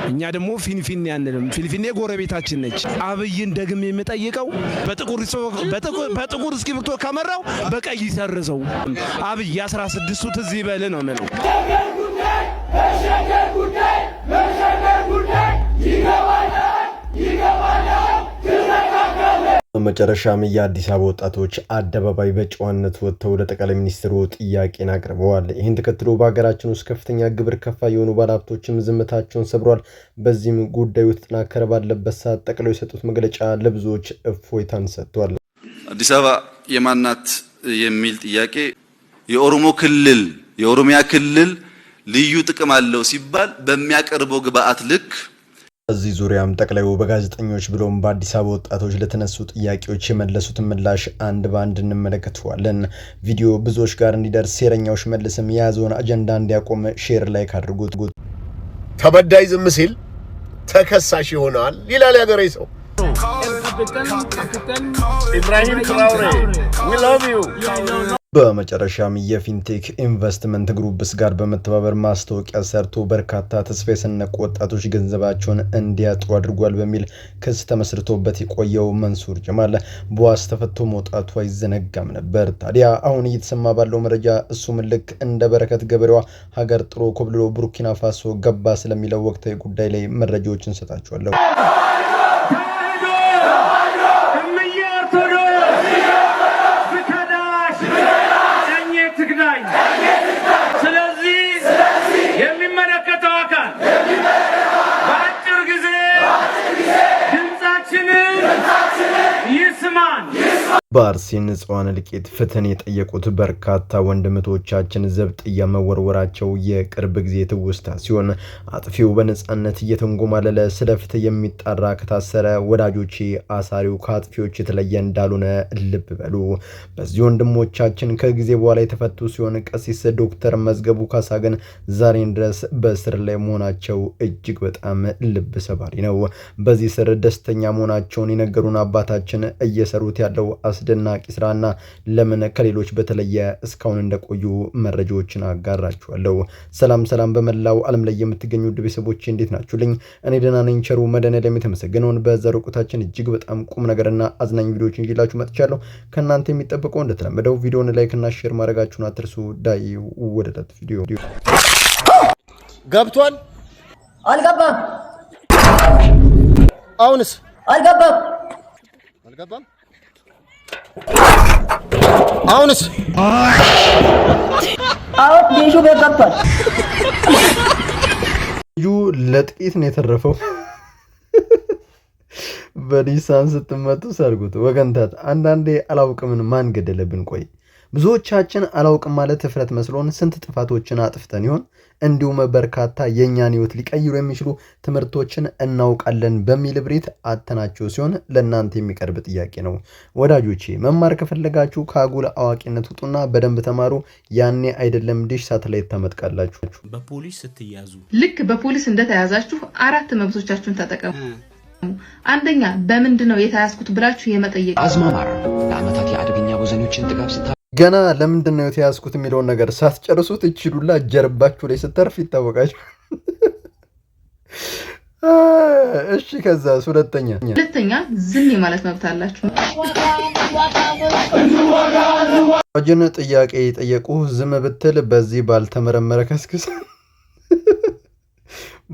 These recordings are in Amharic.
እኛ ደግሞ ፊንፊኔ ያንንም ፊንፊኔ ጎረቤታችን ነች አብይን ደግሜ የምጠይቀው በጥቁር እስክሪብቶ ከመራው በቀይ ይሰርዘው አብይ 16ቱ ትዝ ይበል ነው ማለት በመጨረሻም የአዲስ አበባ ወጣቶች አደባባይ በጨዋነት ወጥተው ለጠቅላይ ሚኒስትሩ ጥያቄን አቅርበዋል። ይህን ተከትሎ በሀገራችን ውስጥ ከፍተኛ ግብር ከፋይ የሆኑ ባለሀብቶችም ዝምታቸውን ሰብረዋል። በዚህም ጉዳዩ ተጠናከረ ባለበት ሰዓት ጠቅላዩ የሰጡት መግለጫ ለብዙዎች እፎይታን ሰጥቷል። አዲስ አበባ የማናት የሚል ጥያቄ የኦሮሞ ክልል የኦሮሚያ ክልል ልዩ ጥቅም አለው ሲባል በሚያቀርበው ግብአት ልክ እዚህ ዙሪያም ጠቅላዩ በጋዜጠኞች ብሎም በአዲስ አበባ ወጣቶች ለተነሱ ጥያቄዎች የመለሱትን ምላሽ አንድ ባንድ እንመለከተዋለን። ቪዲዮ ብዙዎች ጋር እንዲደርስ ሴረኛው ሽመልስም የያዘውን አጀንዳ እንዲያቆም ሼር ላይክ አድርጉት። ተበዳይ ዝም ሲል ተከሳሽ ይሆናል ይላል ያገሬ ሰው። ኢብራሂም ትራውሬ we love you። በመጨረሻም የፊንቴክ ኢንቨስትመንት ግሩፕስ ጋር በመተባበር ማስታወቂያ ሰርቶ በርካታ ተስፋ የሰነቁ ወጣቶች ገንዘባቸውን እንዲያጡ አድርጓል በሚል ክስ ተመስርቶበት የቆየው መንሱር ጀማል በዋስ ተፈቶ መውጣቱ አይዘነጋም ነበር። ታዲያ አሁን እየተሰማ ባለው መረጃ እሱም ልክ እንደ በረከት ገበሬዋ ሀገር ጥሎ ኮብልሎ ቡርኪና ፋሶ ገባ ስለሚለው ወቅታዊ ጉዳይ ላይ መረጃዎችን ሰጣችኋለሁ። በአርሲ ንጹሃን እልቂት ፍትህን የጠየቁት በርካታ ወንድምቶቻችን ዘብጥያ መወርወራቸው የቅርብ ጊዜ ትውስታ ሲሆን አጥፊው በነጻነት እየተንጎማለለ ስለ ፍትህ የሚጣራ ከታሰረ ወዳጆቼ አሳሪው ከአጥፊዎች የተለየ እንዳልሆነ ልብ በሉ። በዚህ ወንድሞቻችን ከጊዜ በኋላ የተፈቱ ሲሆን ቀሲስ ዶክተር መዝገቡ ካሳ ግን ዛሬን ድረስ በእስር ላይ መሆናቸው እጅግ በጣም ልብ ሰባሪ ነው። በዚህ ስር ደስተኛ መሆናቸውን የነገሩን አባታችን እየሰሩት ያለው አስደናቂ ስራና ለምን ከሌሎች በተለየ እስካሁን እንደቆዩ መረጃዎችን አጋራችኋለሁ። ሰላም በመላው ዓለም ላይ የምትገኙ ውድ ቤተሰቦቼ እንዴት ናችሁልኝ? እኔ ደህና ነኝ። ቸሩ መድኃኔዓለም የተመሰገነውን በዛሬው ቆይታችን እጅግ በጣም ቁም ነገርና አዝናኝ ቪዲዮዎችን ይዤላችሁ መጥቻለሁ። ከእናንተ የሚጠበቀው እንደተለመደው ቪዲዮውን ላይክ እና ሼር ማድረጋችሁን አትርሱ። ዳይ ወደለት ቪዲዮ ገብቷል አልገባም? አሁንስ አልገባም? አሁንስ አዎ ዲሹ በገብቷል። ልጁ ለጥቂት ነው የተረፈው። በዲሳን ስትመጡ ሰርጉት ወገንታት። አንዳንዴ አላውቅምን ማን ገደለብን? ቆይ ብዙዎቻችን አላውቅም ማለት እፍረት መስሎን ስንት ጥፋቶችን አጥፍተን ይሆን? እንዲሁም በርካታ የኛን ህይወት ሊቀይሩ የሚችሉ ትምህርቶችን እናውቃለን በሚል ብሬት አተናቸው ሲሆን ለእናንተ የሚቀርብ ጥያቄ ነው። ወዳጆቼ መማር ከፈለጋችሁ ከአጉል አዋቂነት ውጡና በደንብ ተማሩ። ያኔ አይደለም ዲሽ ሳተላይት ታመጥቃላችሁ። በፖሊስ ስትያዙ ልክ በፖሊስ እንደተያዛችሁ አራት መብቶቻችሁን ተጠቀሙ። አንደኛ በምንድነው የተያዝኩት ብላችሁ የመጠየቅ አዝማማር ለአመታት የአደገኛ ወዘኖችን ጥጋብ ስታ ገና ለምንድነው የተያዝኩት የሚለውን ነገር ሳትጨርሱት እቺዱላ ጀርባችሁ ላይ ስተርፍ ይታወቃል። እሺ ከዛስ? ሁለተኛ ዝም ማለት መብት አላችሁ። ወጀነ ጥያቄ ጠየቁ ዝም ብትል በዚህ ባልተመረመረ ከስክስ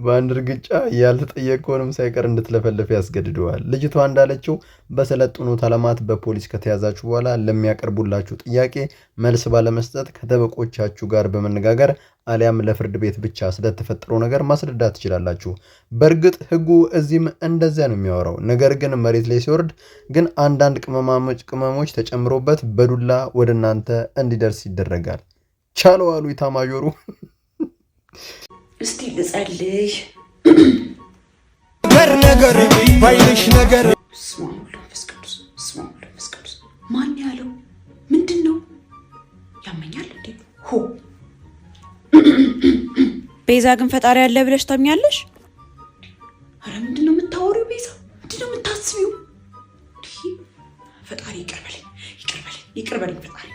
በአንድ እርግጫ ያልተጠየቀውንም ሳይቀር እንድትለፈልፍ ያስገድደዋል። ልጅቷ እንዳለችው በሰለጠኑት ዓለማት በፖሊስ ከተያዛችሁ በኋላ ለሚያቀርቡላችሁ ጥያቄ መልስ ባለመስጠት ከጠበቆቻችሁ ጋር በመነጋገር አሊያም ለፍርድ ቤት ብቻ ስለተፈጠረው ነገር ማስረዳት ትችላላችሁ። በእርግጥ ህጉ እዚህም እንደዚያ ነው የሚያወራው። ነገር ግን መሬት ላይ ሲወርድ ግን አንዳንድ ቅመሞች ተጨምሮበት በዱላ ወደ እናንተ እንዲደርስ ይደረጋል። ቻለው አሉ ኢታማዦሩ። እስቲ ልጸልይ ነገር ባይልሽ ነገር ስማሙልፍስቅዱስ ማን ያለው ምንድነው? ያመኛል እንዴ? ሆ ቤዛ ግን ፈጣሪ ያለ ብለሽ ታምኛለሽ? አረ ምንድነው የምታወሪው? ቤዛ ምንድነው የምታስቢው? ፈጣሪ ይቅር በለኝ ፈጣሪ።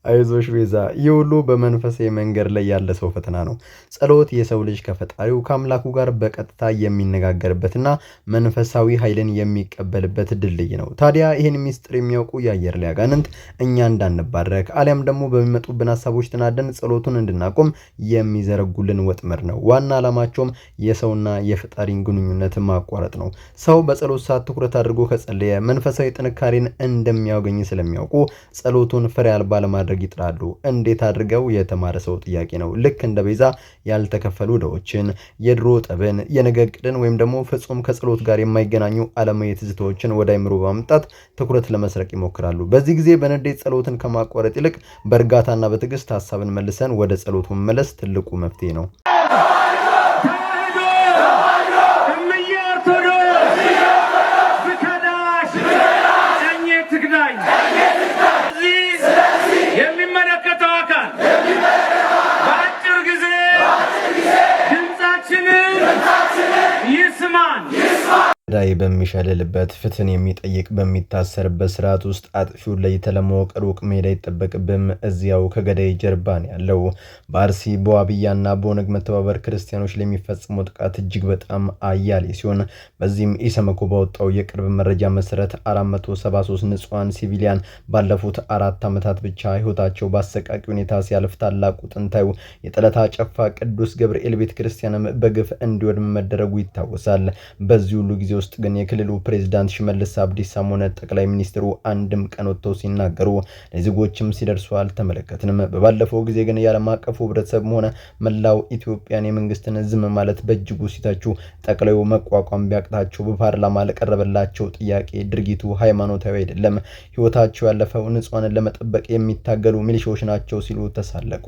አይዞሽ ቤዛ፣ ይህ ሁሉ በመንፈሳዊ መንገድ ላይ ያለ ሰው ፈተና ነው። ጸሎት የሰው ልጅ ከፈጣሪው ከአምላኩ ጋር በቀጥታ የሚነጋገርበትና መንፈሳዊ ኃይልን የሚቀበልበት ድልድይ ነው። ታዲያ ይህን ሚስጥር የሚያውቁ የአየር ላይ አጋንንት እኛ እንዳንባረክ አሊያም ደግሞ በሚመጡብን ሀሳቦች ተናደን ጸሎቱን እንድናቆም የሚዘረጉልን ወጥመድ ነው። ዋና ዓላማቸውም የሰውና የፈጣሪን ግንኙነት ማቋረጥ ነው። ሰው በጸሎት ሰዓት ትኩረት አድርጎ ከጸለየ መንፈሳዊ ጥንካሬን እንደሚያገኝ ስለሚያውቁ ጸሎቱን ፍሬ አልባ ለማድረግ ይጥራሉ። እንዴት አድርገው? የተማረ ሰው ጥያቄ ነው። ልክ እንደ ቤዛ ያልተከፈሉ ዕዳዎችን፣ የድሮ ጠብን፣ የነገ ዕቅድን ወይም ደግሞ ፍጹም ከጸሎት ጋር የማይገናኙ ዓለማዊ ትዝታዎችን ወደ አይምሮ በማምጣት ትኩረት ለመስረቅ ይሞክራሉ። በዚህ ጊዜ በንዴት ጸሎትን ከማቋረጥ ይልቅ በእርጋታና በትዕግስት ሀሳብን መልሰን ወደ ጸሎቱ መመለስ ትልቁ መፍትሄ ነው። ዳይ በሚሸልልበት ፍትህን የሚጠይቅ በሚታሰርበት ስርዓት ውስጥ አጥፊውን ለይተህ ለማወቅ ሩቅ መሄድ አይጠበቅብም። እዚያው ከገዳይ ጀርባ ነው ያለው። በአርሲ በዋብያና በኦነግ መተባበር ክርስቲያኖች ለሚፈጽመው ጥቃት እጅግ በጣም አያሌ ሲሆን በዚህም ኢሰመኮ ባወጣው የቅርብ መረጃ መሰረት 473 ንጹሃን ሲቪሊያን ባለፉት 4 ዓመታት ብቻ ህይወታቸው በአሰቃቂ ሁኔታ ሲያልፍ ታላቁ ጥንታዩ የጠለታ ጨፋ ቅዱስ ገብርኤል ቤተክርስቲያንም በግፍ እንዲወድም መደረጉ ይታወሳል። በዚህ ሁሉ ጊዜ ውስጥ ግን የክልሉ ፕሬዝዳንት ሽመልስ አብዲሳም ሆነ ጠቅላይ ሚኒስትሩ አንድም ቀን ወጥተው ሲናገሩ ለዜጎችም ሲደርሱ አልተመለከትንም። በባለፈው ጊዜ ግን የዓለም አቀፉ ህብረተሰብ ሆነ መላው ኢትዮጵያን የመንግስትን ዝም ማለት በእጅጉ ሲታቹ ጠቅላዩ መቋቋም ቢያቅታቸው በፓርላማ ለቀረበላቸው ጥያቄ ድርጊቱ ሃይማኖታዊ አይደለም፣ ህይወታቸው ያለፈው ንጹሃንን ለመጠበቅ የሚታገሉ ሚሊሻዎች ናቸው ሲሉ ተሳለቁ።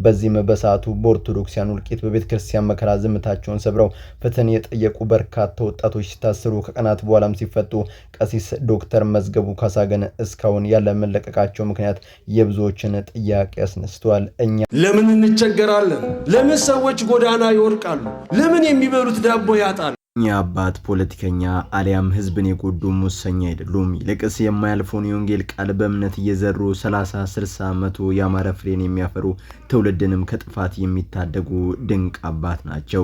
በዚህም በሰዓቱ በኦርቶዶክሲያን ውልቂት በቤተክርስቲያን መከራ ዝምታቸውን ሰብረው ፍትህን የጠየቁ በርካታ ወጣቶች ሲታሰሩ ከቀናት በኋላም ሲፈቱ ቀሲስ ዶክተር መዝገቡ ካሳ ግን እስካሁን ያለ መለቀቃቸው ምክንያት የብዙዎችን ጥያቄ ያስነስተዋል። እኛ ለምን እንቸገራለን? ለምን ሰዎች ጎዳና ይወርቃሉ? ለምን የሚበሉት ዳቦ ያጣሉ? እኛ አባት ፖለቲከኛ አሊያም ህዝብን የጎዱ ሙሰኛ አይደሉም። ይልቅስ የማያልፈውን የወንጌል ቃል በእምነት እየዘሩ 30 60 መቶ ያማረ ፍሬን የሚያፈሩ ትውልድንም ከጥፋት የሚታደጉ ድንቅ አባት ናቸው።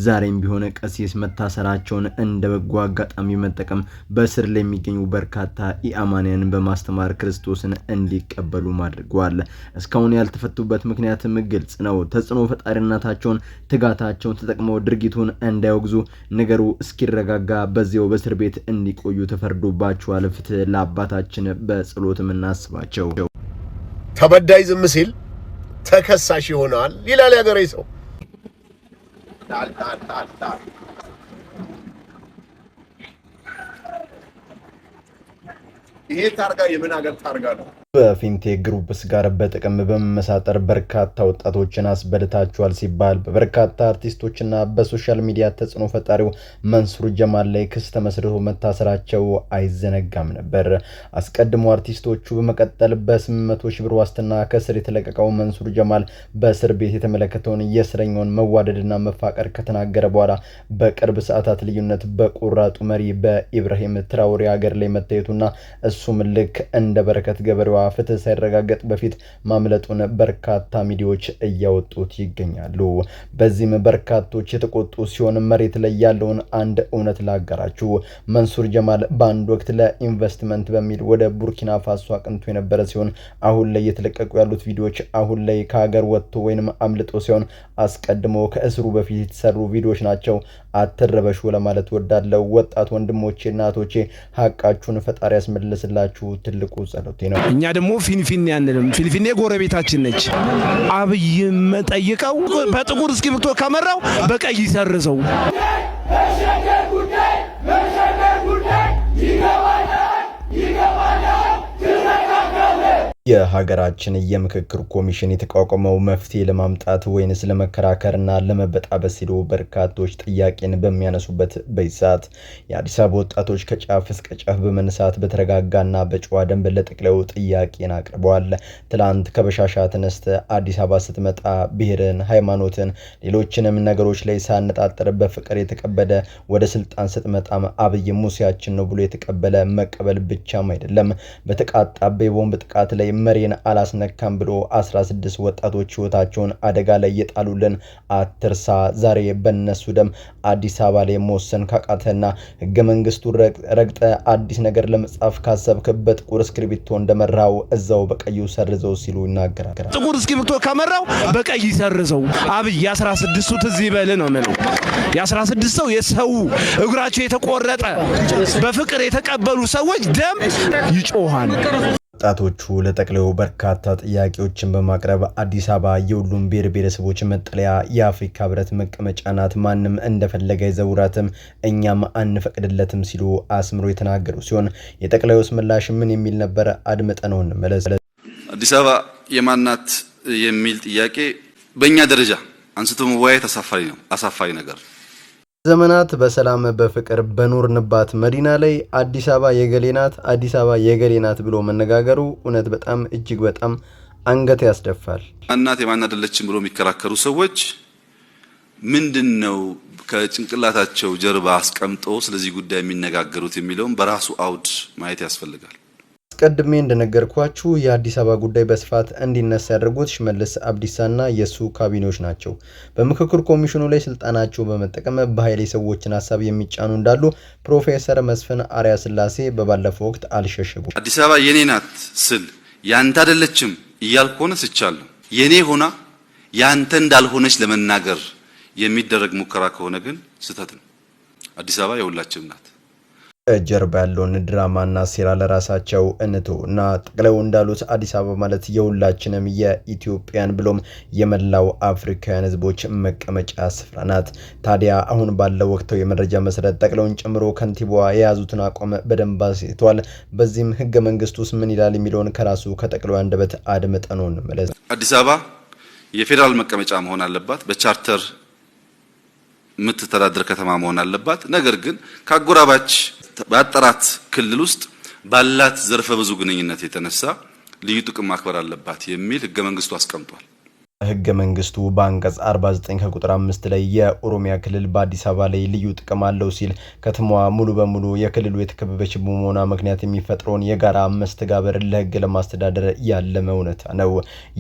ዛሬም ቢሆን ቀሲስ መታሰራቸውን እንደ በጎ አጋጣሚ መጠቀም በስር ላይ የሚገኙ በርካታ ኢአማንያንን በማስተማር ክርስቶስን እንዲቀበሉ አድርገዋል። እስካሁን ያልተፈቱበት ምክንያትም ግልጽ ነው። ተጽዕኖ ፈጣሪነታቸውን፣ ትጋታቸውን ተጠቅመው ድርጊቱን እንዳይወግዙ ነገሩ እስኪረጋጋ በዚያው በእስር ቤት እንዲቆዩ ተፈርዶባቸዋል። ፍትህ ለአባታችን በጸሎትም እናስባቸው። ተበዳይ ዝም ሲል ተከሳሽ ይሆናል ይላል ያገሬ ሰው። ይሄ ታርጋ የምን ሀገር ታርጋ ነው? በፊንቴክ ግሩፕስ ጋር በጥቅም በመመሳጠር በርካታ ወጣቶችን አስበልታቸዋል ሲባል በበርካታ አርቲስቶችና በሶሻል ሚዲያ ተጽዕኖ ፈጣሪው መንሱር ጀማል ላይ ክስ ተመስርቶ መታሰራቸው አይዘነጋም ነበር። አስቀድሞ አርቲስቶቹ በመቀጠል በ800 ሺህ ብር ዋስትና ከስር የተለቀቀው መንሱር ጀማል በእስር ቤት የተመለከተውን የእስረኛውን መዋደድና መፋቀር ከተናገረ በኋላ በቅርብ ሰዓታት ልዩነት በቁራጡ መሪ በኢብራሂም ትራውሬ ሀገር ላይ መታየቱና እሱም ልክ እንደ በረከት ገበሬዋ ፍትህ ሳይረጋገጥ በፊት ማምለጡን በርካታ ሚዲያዎች እያወጡት ይገኛሉ። በዚህም በርካቶች የተቆጡ ሲሆን መሬት ላይ ያለውን አንድ እውነት ላጋራችሁ። መንሱር ጀማል በአንድ ወቅት ለኢንቨስትመንት በሚል ወደ ቡርኪና ፋሶ አቅንቶ የነበረ ሲሆን አሁን ላይ የተለቀቁ ያሉት ቪዲዮዎች አሁን ላይ ከሀገር ወጥቶ ወይንም አምልጦ ሲሆን አስቀድሞ ከእስሩ በፊት የተሰሩ ቪዲዮዎች ናቸው። አትረበሹ ለማለት ወዳለው ወጣት ወንድሞቼ እናቶቼ ሀቃችሁን ፈጣሪ ያስመልስላችሁ ትልቁ ጸሎቴ ነው። እኛ ደግሞ ፊንፊኔ አንልም። ፊንፊኔ ጎረቤታችን ነች። አብይ መጠይቀው በጥቁር እስክሪብቶ ከመራው በቀይ ሰርዘው የሀገራችን የምክክር ኮሚሽን የተቋቋመው መፍትሄ ለማምጣት ወይንስ ለመከራከርና ለመበጣበስ ሲሉ በርካቶች ጥያቄን በሚያነሱበት በይሳት የአዲስ አበባ ወጣቶች ከጫፍ እስከ ጫፍ በመነሳት በተረጋጋና በጨዋ ደንብ ለጠቅላዩ ጥያቄን አቅርበዋል። ትላንት ከበሻሻ ተነስተ አዲስ አበባ ስትመጣ ብሔርን፣ ሃይማኖትን፣ ሌሎችንም ነገሮች ላይ ሳነጣጠር በፍቅር የተቀበለ ወደ ስልጣን ስትመጣም አብይ ሙሴያችን ነው ብሎ የተቀበለ መቀበል ብቻም አይደለም በተቃጣበ የቦምብ ጥቃት ላይ መሬን አላስነካም ብሎ 16 ወጣቶች ህይወታቸውን አደጋ ላይ የጣሉልን አትርሳ። ዛሬ በነሱ ደም አዲስ አበባ ላይ መወሰን ካቃተና ህገ መንግስቱ ረግጠ አዲስ ነገር ለመጻፍ ካሰብክ በጥቁር እስክሪብቶ እንደመራው እዛው በቀዩ ሰርዘው ሲሉ ይናገራል። ጥቁር እስክሪብቶ ከመራው በቀይ ሰርዘው። አብይ 16ቱ ትዝ ይበል ነው ማለት የ16 ሰው የሰው እግራቸው የተቆረጠ በፍቅር የተቀበሉ ሰዎች ደም ይጮሃል። ወጣቶቹ ለጠቅላዩ በርካታ ጥያቄዎችን በማቅረብ አዲስ አበባ የሁሉም ብሔር ብሔረሰቦች መጠለያ የአፍሪካ ህብረት መቀመጫ ናት፣ ማንም እንደፈለገ ይዘውራትም፣ እኛም አንፈቅድለትም ሲሉ አስምሮ የተናገሩ ሲሆን የጠቅላዩስ ምላሽ ምን የሚል ነበር? አድምጠነው እንመለስ። አዲስ አበባ የማናት የሚል ጥያቄ በእኛ ደረጃ አንስቶ መወያየት አሳፋሪ ነገር። ዘመናት በሰላም በፍቅር በኖርንባት መዲና ላይ አዲስ አበባ የገሌ ናት፣ አዲስ አበባ የገሌ ናት ብሎ መነጋገሩ እውነት በጣም እጅግ በጣም አንገት ያስደፋል። ማናት የማን አይደለችም ብሎ የሚከራከሩ ሰዎች ምንድነው ከጭንቅላታቸው ጀርባ አስቀምጦ ስለዚህ ጉዳይ የሚነጋገሩት የሚለውን በራሱ አውድ ማየት ያስፈልጋል። ቀድሜ እንደነገርኳችሁ የአዲስ አበባ ጉዳይ በስፋት እንዲነሳ ያደርጉት ሽመልስ አብዲሳና የሱ ካቢኔዎች ናቸው። በምክክር ኮሚሽኑ ላይ ስልጣናቸው በመጠቀም በኃይሌ ሰዎችን ሐሳብ የሚጫኑ እንዳሉ ፕሮፌሰር መስፍን አርያ ስላሴ በባለፈው ወቅት አልሸሸጉም። አዲስ አበባ የኔ ናት ስል ያንተ አይደለችም እያልኩ ሆነ ስቻለሁ። የኔ ሆና ያንተ እንዳልሆነች ለመናገር የሚደረግ ሙከራ ከሆነ ግን ስህተት ነው። አዲስ አበባ የሁላችንም ናት። ጀርባ ያለውን ድራማና ሴራ ለራሳቸው እና ጠቅላዩ እንዳሉት አዲስ አበባ ማለት የሁላችንም የኢትዮጵያን ብሎም የመላው አፍሪካውያን ህዝቦች መቀመጫ ስፍራ ናት። ታዲያ አሁን ባለው ወቅታዊ የመረጃ መሰረት ጠቅላዩን ጨምሮ ከንቲባዋ የያዙትን አቋም በደንብ አሳይተዋል። በዚህም ህገ መንግስቱስ ምን ይላል የሚለውን ከራሱ ከጠቅላዩ አንደበት አድምጠነው እንመለስ። አዲስ አበባ የፌዴራል መቀመጫ መሆን አለባት። በቻርተር የምትተዳደር ከተማ መሆን አለባት። ነገር ግን ከአጎራባች በአጠራት ክልል ውስጥ ባላት ዘርፈ ብዙ ግንኙነት የተነሳ ልዩ ጥቅም ማክበር አለባት የሚል ህገ መንግስቱ አስቀምጧል። ህገ መንግስቱ በአንቀጽ 49 ከቁጥር 5 ላይ የኦሮሚያ ክልል በአዲስ አበባ ላይ ልዩ ጥቅም አለው ሲል ከተማዋ ሙሉ በሙሉ የክልሉ የተከበበች በመሆኗ ምክንያት የሚፈጥረውን የጋራ መስተጋብር ለህግ ለማስተዳደር ያለመ እውነታ ነው።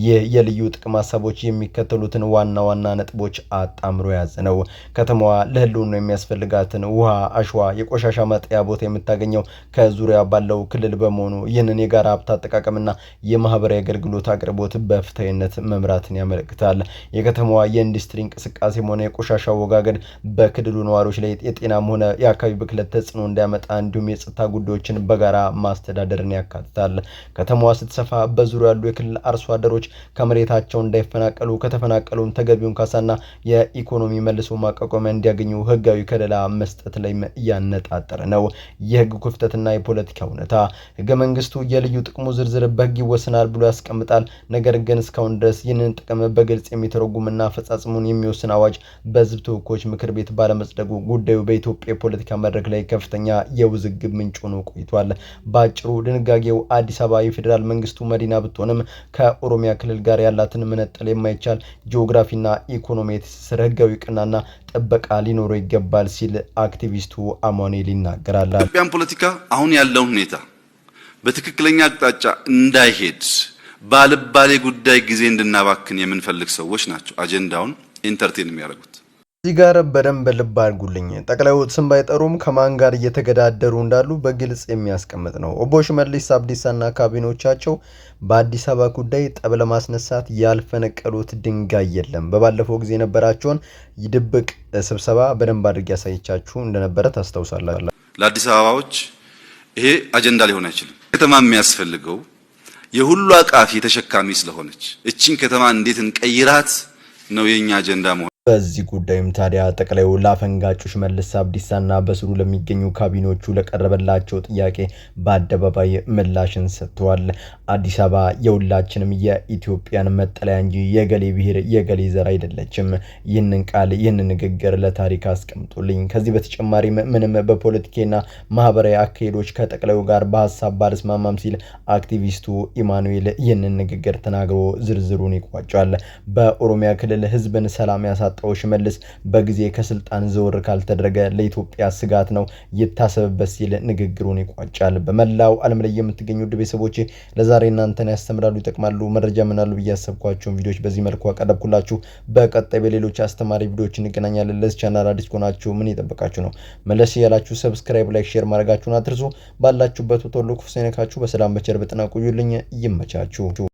ይህ የልዩ ጥቅም ሀሳቦች የሚከተሉትን ዋና ዋና ነጥቦች አጣምሮ የያዘ ነው። ከተማዋ ለህልውና የሚያስፈልጋትን ውሃ፣ አሸዋ፣ የቆሻሻ ማጥያ ቦታ የምታገኘው ከዙሪያ ባለው ክልል በመሆኑ ይህንን የጋራ ሀብት አጠቃቀምና የማህበራዊ አገልግሎት አቅርቦት በፍትሃዊነት መምራትን ያመለክታል። የከተማዋ የኢንዱስትሪ እንቅስቃሴም ሆነ የቆሻሻ አወጋገድ በክልሉ ነዋሪዎች ላይ የጤናም ሆነ የአካባቢ ብክለት ተጽዕኖ እንዳያመጣ እንዲሁም የጸጥታ ጉዳዮችን በጋራ ማስተዳደርን ያካትታል። ከተማዋ ስትሰፋ በዙሪያው ያሉ የክልል አርሶ አደሮች ከመሬታቸው እንዳይፈናቀሉ፣ ከተፈናቀሉም ተገቢውን ካሳና የኢኮኖሚ መልሶ ማቋቋሚያ እንዲያገኙ ህጋዊ ከለላ መስጠት ላይ ያነጣጠረ ነው። የህግ ክፍተትና የፖለቲካ እውነታ ህገ መንግስቱ የልዩ ጥቅሙ ዝርዝር በህግ ይወሰናል ብሎ ያስቀምጣል። ነገር ግን እስካሁን ድረስ ይህንን ጥቅም በግልጽ የሚተረጉምና አፈጻጸሙን የሚወስን አዋጅ በህዝብ ተወካዮች ምክር ቤት ባለመጽደቁ ጉዳዩ በኢትዮጵያ የፖለቲካ መድረክ ላይ ከፍተኛ የውዝግብ ምንጭ ሆኖ ቆይቷል። በአጭሩ ድንጋጌው አዲስ አበባ የፌዴራል መንግስቱ መዲና ብትሆንም ከኦሮሚያ ክልል ጋር ያላትን መነጠል የማይቻል ጂኦግራፊና ኢኮኖሚ ትስስር ህጋዊ ቅናና ጥበቃ ሊኖረው ይገባል ሲል አክቲቪስቱ አማኑኤል ይናገራል። ኢትዮጵያን ፖለቲካ አሁን ያለውን ሁኔታ በትክክለኛ አቅጣጫ እንዳይሄድ ባልባሌ ጉዳይ ጊዜ እንድናባክን የምንፈልግ ሰዎች ናቸው አጀንዳውን ኢንተርቴን የሚያደርጉት። እዚህ ጋር በደንብ ልብ አድርጉልኝ። ጠቅላዩ ስም ባይጠሩም ከማን ጋር እየተገዳደሩ እንዳሉ በግልጽ የሚያስቀምጥ ነው። ኦቦ ሽመልስ አብዲሳና ካቢኔዎቻቸው በአዲስ አበባ ጉዳይ ጠብ ለማስነሳት ያልፈነቀሉት ድንጋይ የለም። በባለፈው ጊዜ የነበራቸውን ድብቅ ስብሰባ በደንብ አድርጌ ያሳይቻችሁ እንደነበረ ታስታውሳላችሁ። ለአዲስ አበባዎች ይሄ አጀንዳ ሊሆን አይችልም። ከተማ የሚያስፈልገው የሁሉ አቃፊ ተሸካሚ ስለሆነች እቺን ከተማ እንዴት እንቀይራት ነው የኛ አጀንዳ መሆን። በዚህ ጉዳይም ታዲያ ጠቅላዩ ለአፈንጋጩ ሽመልስ አብዲሳና በስሩ ለሚገኙ ካቢኔዎቹ ለቀረበላቸው ጥያቄ በአደባባይ ምላሽን ሰጥተዋል። አዲስ አበባ የሁላችንም የኢትዮጵያን መጠለያ እንጂ የገሌ ብሔር የገሌ ዘር አይደለችም። ይህንን ቃል ይህንን ንግግር ለታሪክ አስቀምጡልኝ። ከዚህ በተጨማሪ ምንም በፖለቲካና ማህበራዊ አካሄዶች ከጠቅላዩ ጋር በሀሳብ ባልስማማም ሲል አክቲቪስቱ ኢማኑኤል ይህንን ንግግር ተናግሮ ዝርዝሩን ይቋጫል። በኦሮሚያ ክልል ህዝብን ሰላም ያሳ ያሳጣው ሽመልስ በጊዜ ከስልጣን ዘወር ካልተደረገ ለኢትዮጵያ ስጋት ነው ይታሰብበት ሲል ንግግሩን ይቋጫል። በመላው ዓለም ላይ የምትገኙ ውድ ቤተሰቦቼ ለዛሬ እናንተን ያስተምራሉ፣ ይጠቅማሉ፣ መረጃ ምናሉ ብያሰብኳቸውን ቪዲዮዎች በዚህ መልኩ አቀረብኩላችሁ። በቀጣይ በሌሎች አስተማሪ ቪዲዮዎች እንገናኛለን። ለዚህ ቻናል አዲስ ከሆናችሁ ምን ይጠብቃችሁ ነው? መለስ ያላችሁ ሰብስክራይብ፣ ላይክ፣ ሼር ማድረጋችሁን አትርሱ። ባላችሁበት ሁሉ ክፉ ሳይነካችሁ በሰላም በቸር በጤና ቆዩልኝ። ይመቻችሁ።